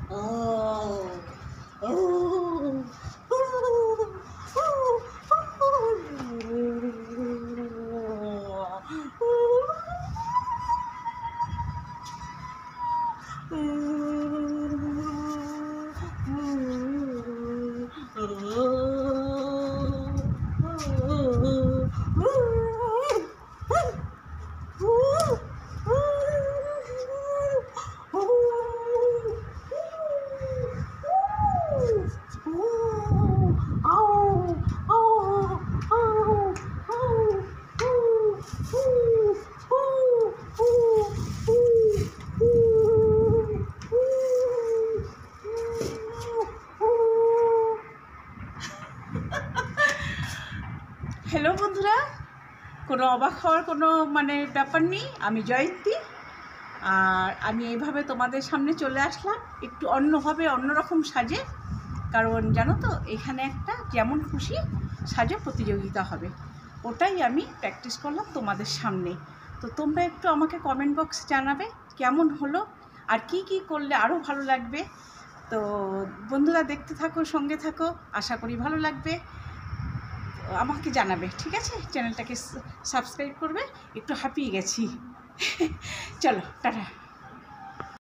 Oh, oh, oh, hello বন্ধুরা, কোনো অবাক হওয়ার কোনো ব্যাপার নেই। আমি জয়ন্তী, আর আমি এইভাবে তোমাদের সামনে চলে আসলাম একটু অন্যভাবে, অন্যরকম সাজে। কারণ জানো তো, এখানে একটা যেমন খুশি সাজে প্রতিযোগিতা হবে, ওটাই আমি প্র্যাকটিস করলাম তোমাদের সামনে। তো তোমরা একটু আমাকে কমেন্ট বক্সে জানাবে কেমন হলো, আর কি কি করলে আরও ভালো লাগবে। তো বন্ধুরা দেখতে থাকো, সঙ্গে থাকো, আশা করি ভালো লাগবে। আমাকে জানাবে, ঠিক আছে? চ্যানেলটাকে সাবস্ক্রাইব করবে। একটু হাঁপিয়ে গেছি। চলো, টাটা।